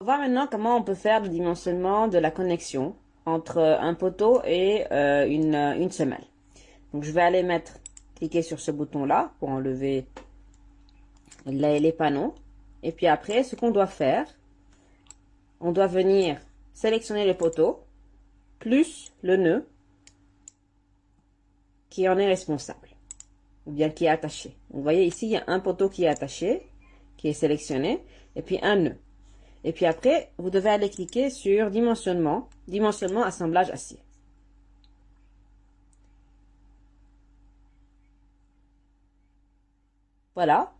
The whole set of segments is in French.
voir maintenant comment on peut faire le dimensionnement de la connexion entre un poteau et une semelle. Donc je vais aller cliquer sur ce bouton-là pour enlever les panneaux. Et puis après, ce qu'on doit faire, on doit venir sélectionner le poteau plus le nœud qui en est responsable, ou bien qui est attaché. Vous voyez ici, il y a un poteau qui est attaché, qui est sélectionné, et puis un nœud. Et puis après, vous devez aller cliquer sur dimensionnement, assemblage acier. Voilà.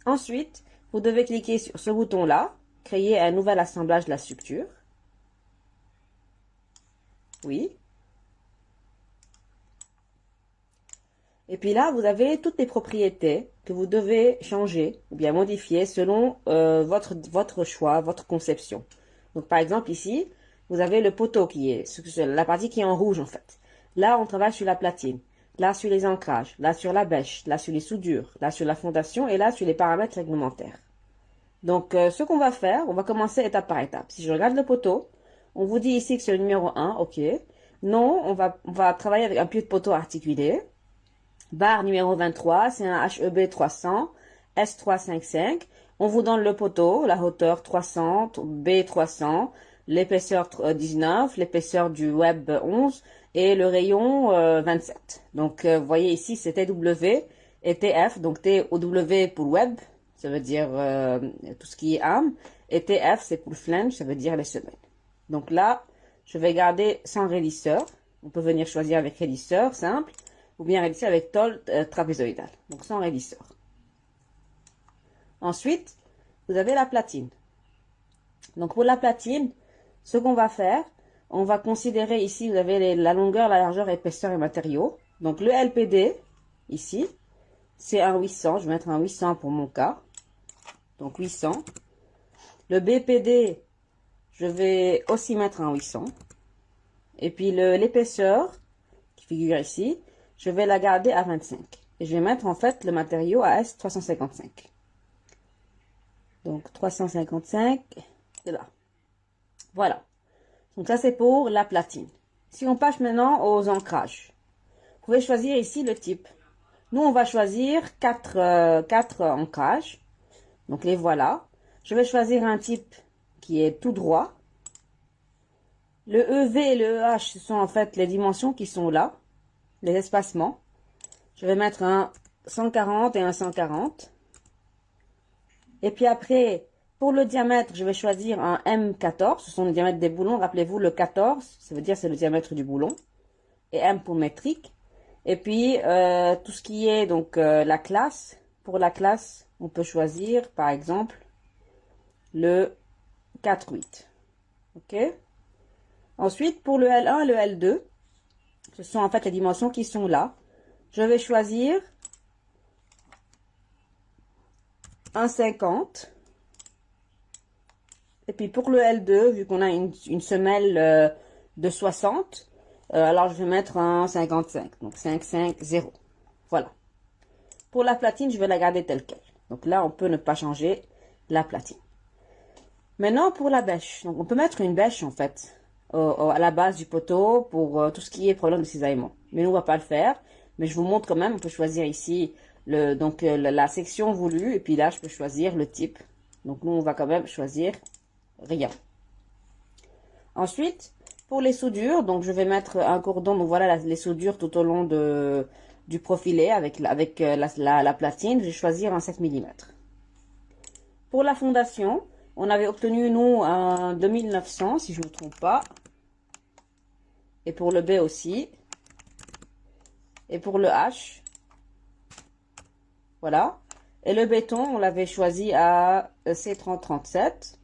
Ensuite, vous devez cliquer sur ce bouton-là, créer un nouvel assemblage de la structure. Oui. Et puis là, vous avez toutes les propriétés que vous devez changer ou bien modifier selon votre choix, votre conception. Donc par exemple ici, vous avez le poteau qui est, la partie qui est en rouge en fait. Là, on travaille sur la platine, là sur les ancrages, là sur la bêche, là sur les soudures, là sur la fondation et là sur les paramètres réglementaires. Donc ce qu'on va faire, on va commencer étape par étape. Si je regarde le poteau, on vous dit ici que c'est le numéro 1, ok. Non, on va travailler avec un pied de poteau articulé. Barre numéro 23, c'est un HEB 300, S355. On vous donne le poteau, la hauteur 300, B300, l'épaisseur 19, l'épaisseur du web 11 et le rayon 27. Donc, vous voyez ici, c'est TW et TF. Donc, TW pour web, ça veut dire tout ce qui est arme. Et TF, c'est pour flange, ça veut dire les semelles. Donc là, je vais garder sans raidisseur. On peut venir choisir avec raidisseur simple ou bien raidisseur avec tôle trapézoïdale. Donc sans raidisseur. Ensuite, vous avez la platine. Donc pour la platine, ce qu'on va faire, on va considérer ici, vous avez la longueur, la largeur, épaisseur et matériaux. Donc le LPD, ici, c'est un 800. Je vais mettre un 800 pour mon cas. Donc 800. Le BPD, je vais aussi mettre un 800. Et puis l'épaisseur, qui figure ici, je vais la garder à 25. Et je vais mettre en fait le matériau à S355. Donc 355, c'est là. Voilà. Donc ça c'est pour la platine. Si on passe maintenant aux ancrages, vous pouvez choisir ici le type. Nous on va choisir 4 ancrages. Donc les voilà. Je vais choisir un type qui est tout droit. Le EV et le EH, ce sont en fait les dimensions qui sont là, les espacements. Je vais mettre un 140 et un 140. Et puis après, pour le diamètre, je vais choisir un M14. Ce sont les diamètres des boulons. Rappelez-vous, le 14, ça veut dire c'est le diamètre du boulon. Et M pour métrique. Et puis, tout ce qui est donc la classe. Pour la classe, on peut choisir, par exemple, le 4,8. OK? Ensuite, pour le L1 et le L2, ce sont en fait les dimensions qui sont là. Je vais choisir un 50. Et puis pour le L2, vu qu'on a une semelle de 60, alors je vais mettre un 55. Donc 550. Voilà. Pour la platine, je vais la garder telle quelle. Donc là, on peut ne pas changer la platine. Maintenant, pour la bêche. Donc on peut mettre une bêche en fait à la base du poteau pour tout ce qui est problème de cisaillement. Mais nous, on ne va pas le faire. Mais je vous montre quand même, on peut choisir ici la section voulue. Et puis là, je peux choisir le type. Donc nous, on va quand même choisir rien. Ensuite, pour les soudures, donc je vais mettre un cordon. Donc voilà les soudures tout au long du profilé avec la platine. Je vais choisir un 7 mm. Pour la fondation, on avait obtenu, nous, un 2900, si je ne me trompe pas. Et pour le B aussi. Et pour le H. Voilà. Et le béton, on l'avait choisi à C3037.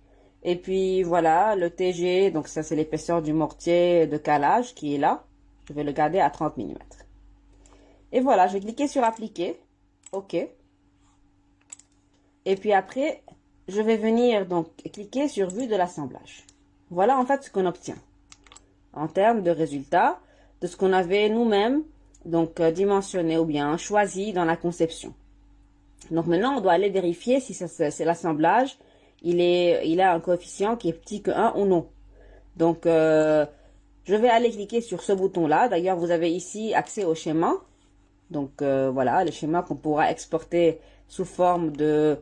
Et puis, voilà, le TG, donc ça, c'est l'épaisseur du mortier de calage qui est là. Je vais le garder à 30 mm. Et voilà, je vais cliquer sur appliquer. OK. Et puis après, je vais venir donc cliquer sur vue de l'assemblage. Voilà en fait ce qu'on obtient en termes de résultats de ce qu'on avait nous-mêmes donc dimensionné ou bien choisi dans la conception. Donc maintenant on doit aller vérifier si c'est l'assemblage il a un coefficient qui est petit que 1 ou non. Donc, je vais aller cliquer sur ce bouton-là. D'ailleurs, vous avez ici accès au schéma. Donc, voilà, le schéma qu'on pourra exporter sous forme de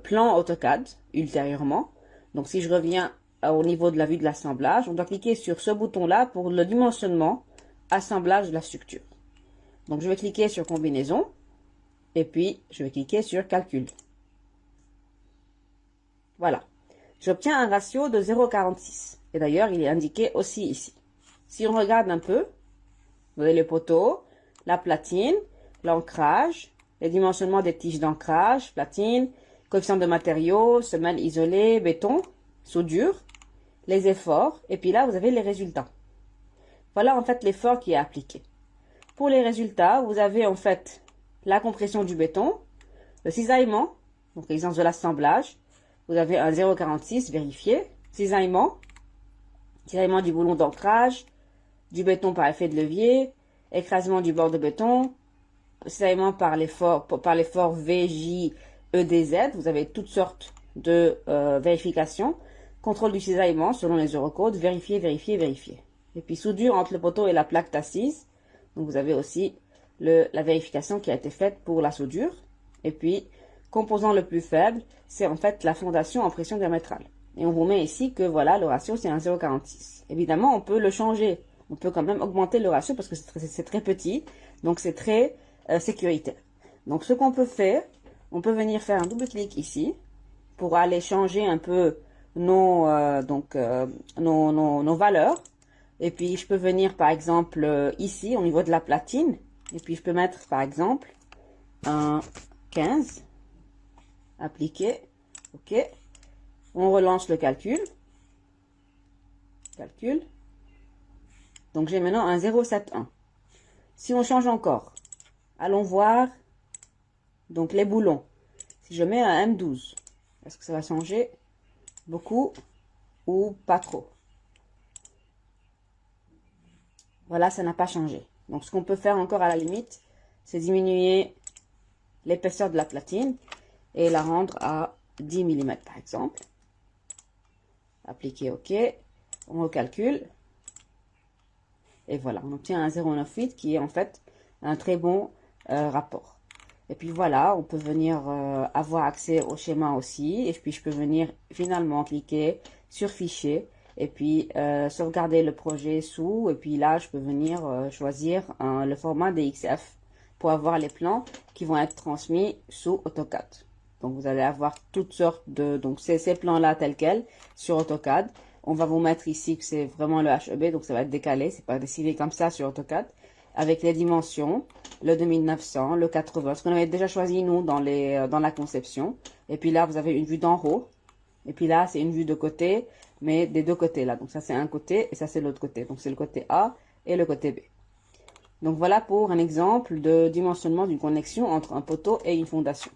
plan AutoCAD ultérieurement. Donc, si je reviens au niveau de la vue de l'assemblage, on doit cliquer sur ce bouton-là pour le dimensionnement, assemblage de la structure. Donc, je vais cliquer sur combinaison et puis je vais cliquer sur calcul. Voilà. J'obtiens un ratio de 0,46. Et d'ailleurs, il est indiqué aussi ici. Si on regarde un peu, vous avez les poteaux, la platine, l'ancrage, les dimensionnements des tiges d'ancrage, platine, coefficient de matériaux, semelle isolée, béton, soudure, les efforts, et puis là, vous avez les résultats. Voilà en fait l'effort qui est appliqué. Pour les résultats, vous avez en fait la compression du béton, le cisaillement, donc l'exemple de l'assemblage, vous avez un 0,46 vérifié, cisaillement du boulon d'ancrage, du béton par effet de levier, écrasement du bord de béton, cisaillement par l'effort VJEDZ, vous avez toutes sortes de vérifications, contrôle du cisaillement selon les Eurocodes, vérifier, vérifier, vérifier. Et puis soudure entre le poteau et la plaque d'assise, donc vous avez aussi la vérification qui a été faite pour la soudure. Et puis, composant le plus faible, c'est en fait la fondation en pression diamétrale. Et on vous met ici que voilà, le ratio c'est un 0,46. Évidemment, on peut le changer. On peut quand même augmenter le ratio parce que c'est très petit. Donc, c'est très sécuritaire. Donc, ce qu'on peut faire, on peut venir faire un double clic ici pour aller changer un peu nos valeurs. Et puis, je peux venir, par exemple, ici, au niveau de la platine. Et puis, je peux mettre, par exemple, un 15. Appliquer. OK. On relance le calcul. Calcul. Donc, j'ai maintenant un 0,71. Si on change encore, allons voir donc les boulons. Si je mets un M12, est-ce que ça va changer beaucoup ou pas trop? Voilà, ça n'a pas changé. Donc, ce qu'on peut faire encore à la limite, c'est diminuer l'épaisseur de la platine et la rendre à 10 mm par exemple. Appliquer OK. On recalcule. Et voilà, on obtient un 0,98 qui est en fait un très bon rapport. Et puis voilà, on peut venir avoir accès au schéma aussi. Et puis je peux venir finalement cliquer sur fichier. Et puis sauvegarder le projet sous. Et puis là, je peux venir choisir le format DXF pour avoir les plans qui vont être transmis sous AutoCAD. Donc vous allez avoir toutes sortes de... Donc ces plans-là tels quels sur AutoCAD. On va vous mettre ici que c'est vraiment le HEB, donc ça va être décalé, c'est pas dessiné comme ça sur AutoCAD. Avec les dimensions, le 2900, le 80, ce qu'on avait déjà choisi nous dans la conception. Et puis là, vous avez une vue d'en haut. Et puis là, c'est une vue de côté, mais des deux côtés là. Donc ça, c'est un côté et ça, c'est l'autre côté. Donc c'est le côté A et le côté B. Donc voilà pour un exemple de dimensionnement d'une connexion entre un poteau et une fondation.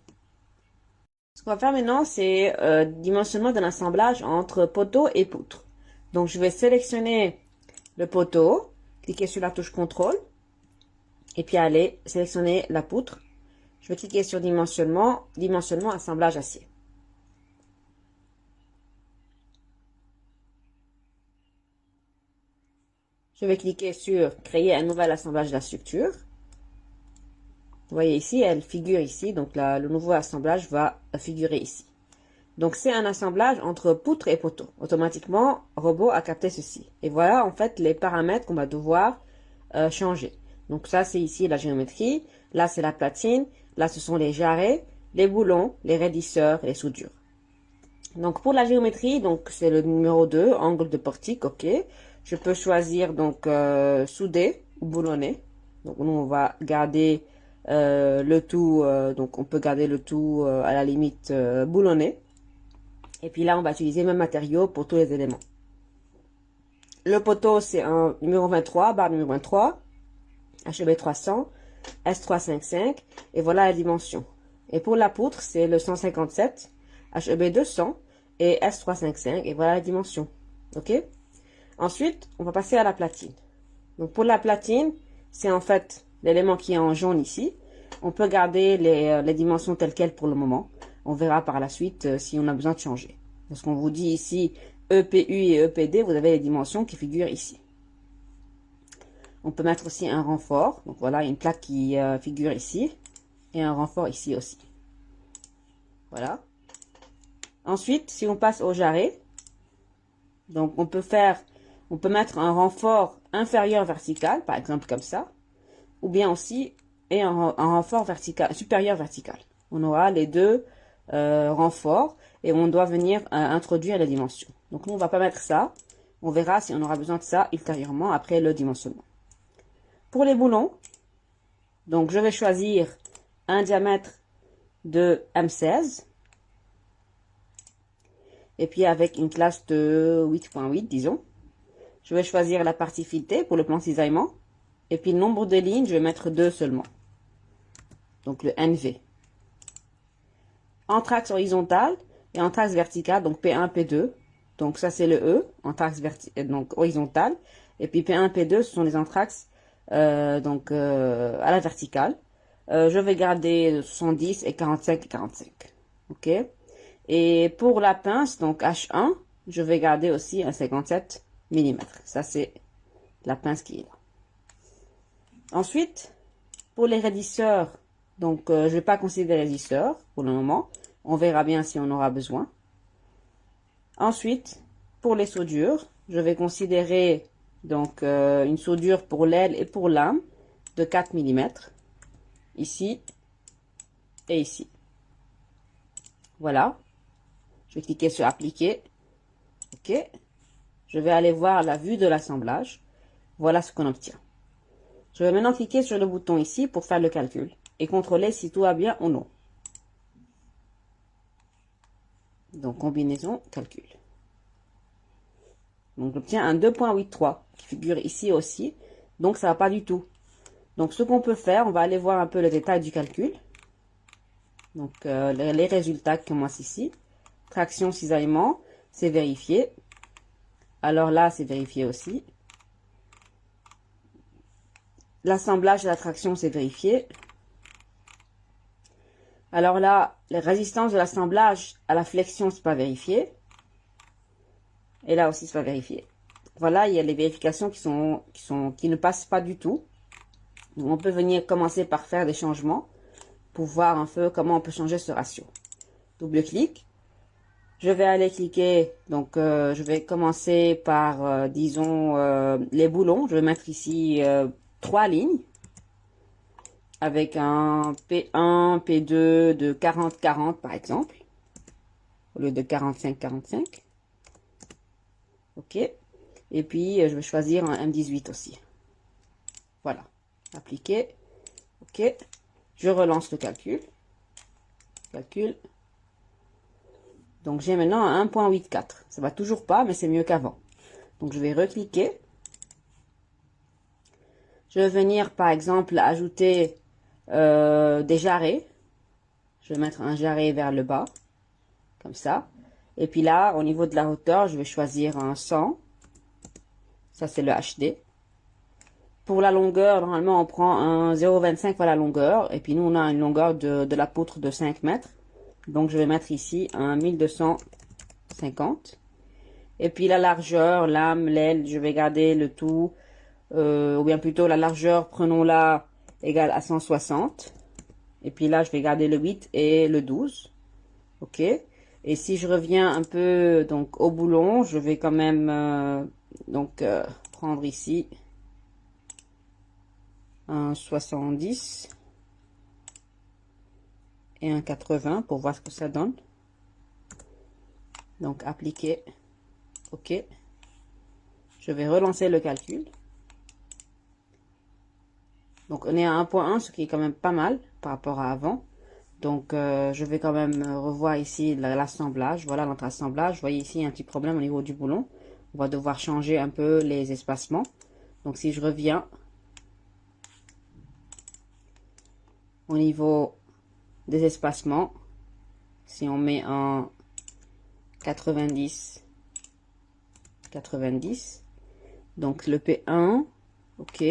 Ce qu'on va faire maintenant, c'est dimensionnement d'un assemblage entre poteau et poutre. Donc, je vais sélectionner le poteau, cliquer sur la touche contrôle, et puis aller sélectionner la poutre. Je vais cliquer sur dimensionnement, assemblage acier. Je vais cliquer sur créer un nouvel assemblage de la structure. Vous voyez ici, elle figure ici, donc le nouveau assemblage va figurer ici. Donc, c'est un assemblage entre poutre et poteau. Automatiquement, robot a capté ceci. Et voilà, en fait, les paramètres qu'on va devoir changer. Donc, ça, c'est ici la géométrie. Là, c'est la platine. Là, ce sont les jarrets, les boulons, les raidisseurs et les soudures. Donc, pour la géométrie, donc c'est le numéro 2, angle de portique, OK. Je peux choisir, donc, souder ou boulonner. Donc, nous, on va garder le tout, donc on peut garder le tout à la limite boulonné. Et puis là, on va utiliser le même matériau pour tous les éléments. Le poteau, c'est un numéro 23, barre numéro 23, HEB 300, S355, et voilà la dimension. Et pour la poutre, c'est le 157, HEB 200 et S355, et voilà la dimension. OK? Ensuite, on va passer à la platine. Donc pour la platine, c'est en fait l'élément qui est en jaune ici. On peut garder les dimensions telles quelles pour le moment. On verra par la suite si on a besoin de changer. Parce qu'on vous dit ici EPU et EPD, vous avez les dimensions qui figurent ici. On peut mettre aussi un renfort. Donc voilà, une plaque qui figure ici. Et un renfort ici aussi. Voilà. Ensuite, si on passe au jarret, donc on peut mettre un renfort inférieur vertical, par exemple comme ça. Ou bien aussi, et un renfort vertical, supérieur vertical. On aura les deux renforts et on doit venir introduire les dimensions. Donc nous, on va pas mettre ça. On verra si on aura besoin de ça ultérieurement après le dimensionnement. Pour les boulons, donc je vais choisir un diamètre de M16. Et puis avec une classe de 8.8, disons. Je vais choisir la partie filetée pour le plan cisaillement. Et puis le nombre de lignes, je vais mettre 2 seulement. Donc le NV. Anthrax horizontal et anthrax vertical, donc P1, P2. Donc ça c'est le E, anthrax donc horizontal. Et puis P1, P2, ce sont les anthrax à la verticale. Je vais garder 70 et 45 et 45. Ok. Et pour la pince, donc H1, je vais garder aussi un 57 mm. Ça c'est la pince qui est là. Ensuite, pour les raidisseurs, donc je ne vais pas considérer les raidisseurs pour le moment. On verra bien si on aura besoin. Ensuite, pour les soudures, je vais considérer donc une soudure pour l'aile et pour l'âme de 4 mm. Ici et ici. Voilà. Je vais cliquer sur appliquer. OK. Je vais aller voir la vue de l'assemblage. Voilà ce qu'on obtient. Je vais maintenant cliquer sur le bouton ici pour faire le calcul et contrôler si tout va bien ou non. Donc, combinaison, calcul. Donc, j'obtiens un 2.83 qui figure ici aussi. Donc, ça ne va pas du tout. Donc, ce qu'on peut faire, on va aller voir un peu le détail du calcul. Donc, les résultats qui commencent ici. Traction, cisaillement, c'est vérifié. Alors là, c'est vérifié aussi. L'assemblage et la traction, c'est vérifié. Alors là, les résistances de l'assemblage à la flexion, c'est pas vérifié. Et là aussi, c'est pas vérifié. Voilà, il y a les vérifications qui ne passent pas du tout. Donc, on peut venir commencer par faire des changements pour voir un peu comment on peut changer ce ratio. Double-clic. Je vais aller cliquer, donc je vais commencer par, disons, les boulons. Je vais mettre ici 3 lignes avec un P1, P2 de 40-40 par exemple, au lieu de 45-45. OK. Et puis, je vais choisir un M18 aussi. Voilà. Appliquer. OK. Je relance le calcul. Calcul. Donc, j'ai maintenant un 1.84. Ça va toujours pas, mais c'est mieux qu'avant. Donc, je vais recliquer. Je vais venir, par exemple, ajouter des jarrets. Je vais mettre un jarret vers le bas. Comme ça. Et puis là, au niveau de la hauteur, je vais choisir un 100. Ça, c'est le HD. Pour la longueur, normalement, on prend un 0,25 pour la longueur. Et puis, nous, on a une longueur de la poutre de 5 mètres. Donc, je vais mettre ici un 1250. Et puis, la largeur, l'âme, l'aile, je vais garder le tout. Ou bien plutôt, la largeur, prenons-la égale à 160. Et puis là, je vais garder le 8 et le 12. OK. Et si je reviens un peu donc au boulon, je vais quand même prendre ici un 70 et un 80 pour voir ce que ça donne. Donc appliquer. OK. Je vais relancer le calcul. Donc on est à 1.1, ce qui est quand même pas mal par rapport à avant. Donc je vais quand même revoir ici l'assemblage. Voilà notre assemblage. Vous voyez ici un petit problème au niveau du boulon. On va devoir changer un peu les espacements. Donc si je reviens au niveau des espacements, si on met en 90, 90, donc le P1, OK,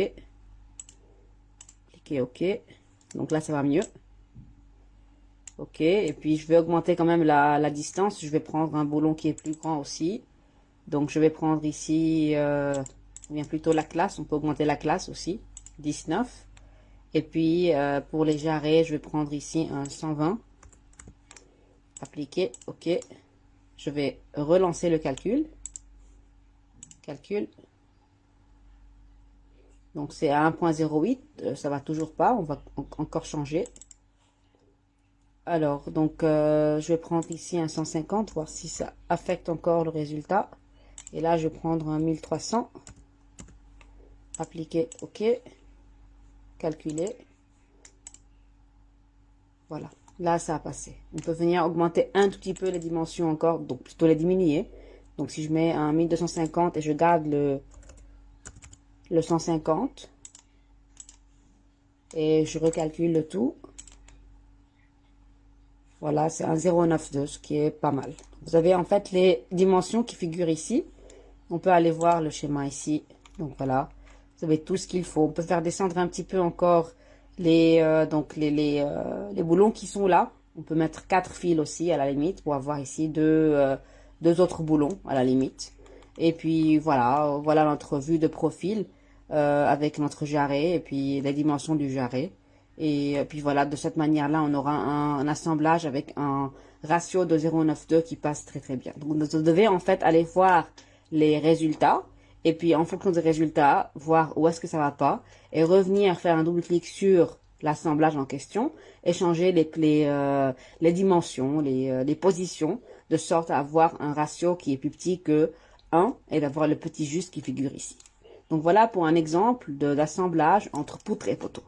cliquez OK, donc là ça va mieux. Ok, et puis je vais augmenter quand même la distance. Je vais prendre un boulon qui est plus grand aussi. Donc je vais prendre ici, ou bien plutôt la classe. On peut augmenter la classe aussi, 19. Et puis pour les jarrets, je vais prendre ici un 120. Appliquer, ok. Je vais relancer le calcul. Calcul. Donc c'est à 1.08, ça va toujours pas, on va encore changer. Alors, donc je vais prendre ici un 150, voir si ça affecte encore le résultat. Et là, je vais prendre un 1300. Appliquer, ok. Calculer. Voilà, là ça a passé. On peut venir augmenter un tout petit peu les dimensions encore, donc plutôt les diminuer. Donc si je mets un 1250 et je garde le 150. Et je recalcule le tout. Voilà, c'est un 0,92, ce qui est pas mal. Vous avez en fait les dimensions qui figurent ici. On peut aller voir le schéma ici. Donc voilà, vous avez tout ce qu'il faut. On peut faire descendre un petit peu encore les boulons qui sont là. On peut mettre 4 fils aussi à la limite pour avoir ici deux autres boulons à la limite. Et puis voilà, voilà notre vue de profil avec notre jarret et puis les dimensions du jarret. Et puis voilà, de cette manière-là, on aura un assemblage avec un ratio de 0,92 qui passe très très bien. Donc vous devez en fait aller voir les résultats et puis en fonction des résultats, voir où est-ce que ça va pas et revenir faire un double-clic sur l'assemblage en question et changer les dimensions, les positions, de sorte à avoir un ratio qui est plus petit que 1 et d'avoir le petit juste qui figure ici. Donc voilà pour un exemple d'assemblage entre poutre et poteau.